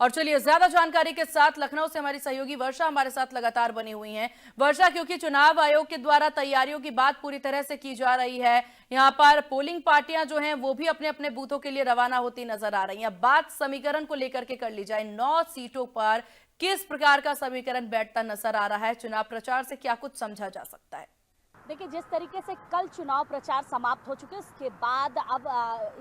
और चलिए ज्यादा जानकारी के साथ लखनऊ से हमारी सहयोगी वर्षा हमारे साथ लगातार बनी हुई हैं। वर्षा, क्योंकि चुनाव आयोग के द्वारा तैयारियों की बात पूरी तरह से की जा रही है, यहाँ पर पोलिंग पार्टियां जो हैं वो भी अपने अपने बूथों के लिए रवाना होती नजर आ रही हैं। बात समीकरण को लेकर के कर ली जाए, 9 सीटों पर किस प्रकार का समीकरण बैठता नजर आ रहा है? चुनाव प्रचार से क्या कुछ समझा जा सकता है? देखिए, जिस तरीके से कल चुनाव प्रचार समाप्त हो चुके, उसके बाद अब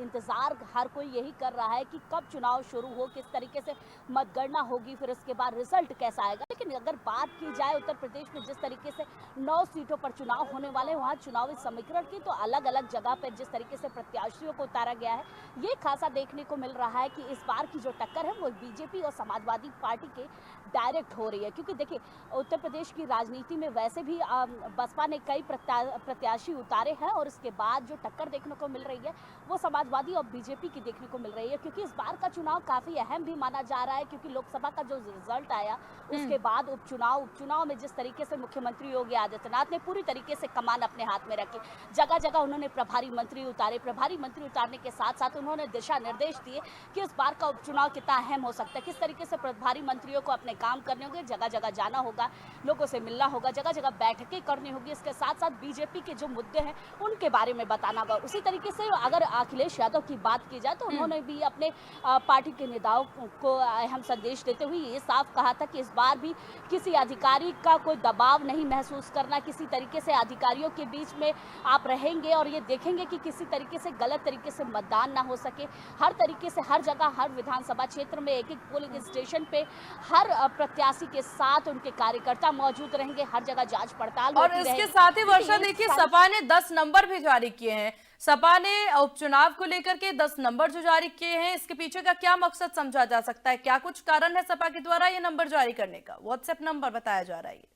इंतजार हर कोई यही कर रहा है कि कब चुनाव शुरू हो, किस तरीके से मतगणना होगी, फिर उसके बाद रिजल्ट कैसा आएगा। लेकिन अगर बात की जाए उत्तर प्रदेश में जिस तरीके से 9 सीटों पर चुनाव होने वाले, वहाँ चुनावी समीकरण की तो अलग अलग जगह पर जिस तरीके से प्रत्याशियों को उतारा गया है, ये खासा देखने को मिल रहा है कि इस बार की जो टक्कर है वो बीजेपी और समाजवादी पार्टी के डायरेक्ट हो रही है। क्योंकि देखिए, उत्तर प्रदेश की राजनीति में वैसे भी बसपा ने कई प्रत्याशी उतारे हैं और इसके बाद जो टक्कर देखने को मिल रही है वो समाजवादी और बीजेपी की देखने को मिल रही है। क्योंकि इस बार का चुनाव काफी अहम भी माना जा रहा है, क्योंकि लोकसभा का जो रिजल्ट आया उसके बाद उपचुनाव में जिस तरीके से मुख्यमंत्री योगी आदित्यनाथ ने पूरी तरीके से कमान अपने हाथ में रखी, जगह जगह उन्होंने प्रभारी मंत्री उतारे। प्रभारी मंत्री उतारने के साथ साथ उन्होंने दिशा निर्देश दिए कि इस बार का उपचुनाव कितना अहम हो सकता है, किस तरीके से प्रभारी मंत्रियों को अपने काम करने होंगे, जगह जगह जाना होगा, लोगों से मिलना होगा, जगह जगह बैठकें करनी होगी। इसके साथ साथ बीजेपी के जो मुद्दे हैं उनके बारे में बताना होगा। उसी तरीके से अगर अखिलेश यादव की बात की जाए तो उन्होंने भी अपने पार्टी के नेताओं को अहम संदेश देते हुए ये साफ कहा था कि इस बार भी किसी अधिकारी का कोई दबाव नहीं महसूस करना, किसी तरीके से अधिकारियों के बीच में आप रहेंगे और ये देखेंगे कि किसी तरीके से गलत तरीके से मतदान ना हो सके। हर तरीके से हर जगह, हर विधानसभा क्षेत्र में एक एक पोलिंग स्टेशन पे हर प्रत्याशी के साथ उनके कार्यकर्ता मौजूद रहेंगे, हर जगह जांच पड़ताल और इसके साथ ही वर्षा, देखिए सपा ने 10 नंबर भी जारी किए हैं। सपा ने उपचुनाव को लेकर के 10 नंबर जो जारी किए हैं, इसके पीछे का क्या मकसद समझा जा सकता है? क्या कुछ कारण है सपा के द्वारा ये नंबर जारी करने का? व्हाट्सएप नंबर बताया जा रहा है।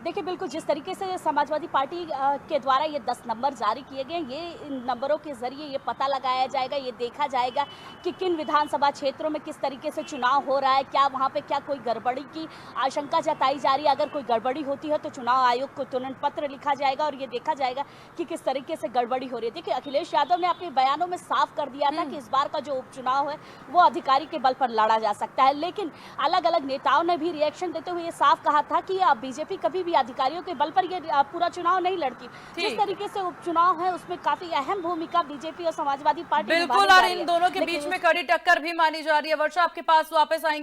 देखिए बिल्कुल, जिस तरीके से समाजवादी पार्टी के द्वारा ये 10 नंबर जारी किए गए, ये इन नंबरों के जरिए ये पता लगाया जाएगा, ये देखा जाएगा कि किन विधानसभा क्षेत्रों में किस तरीके से चुनाव हो रहा है, क्या वहाँ पे क्या कोई गड़बड़ी की आशंका जताई जा रही है। अगर कोई गड़बड़ी होती है तो चुनाव आयोग को तुरंत पत्र लिखा जाएगा और ये देखा जाएगा कि किस तरीके से गड़बड़ी हो रही है। देखिए, अखिलेश यादव ने अपने बयानों में साफ कर दिया था कि इस बार का जो उपचुनाव है वो अधिकारी के बल पर लड़ा जा सकता है। लेकिन अलग अलग नेताओं ने भी रिएक्शन देते हुए ये साफ कहा था कि बीजेपी कभी भी अधिकारियों के बल पर ये पूरा चुनाव नहीं लड़ती। जिस तरीके से उपचुनाव है उसमें काफी अहम भूमिका बीजेपी और समाजवादी पार्टी बिल्कुल, और इन दोनों के बीच में कड़ी टक्कर भी मानी जा रही है। वर्षा, आपके पास वापस आएंगे।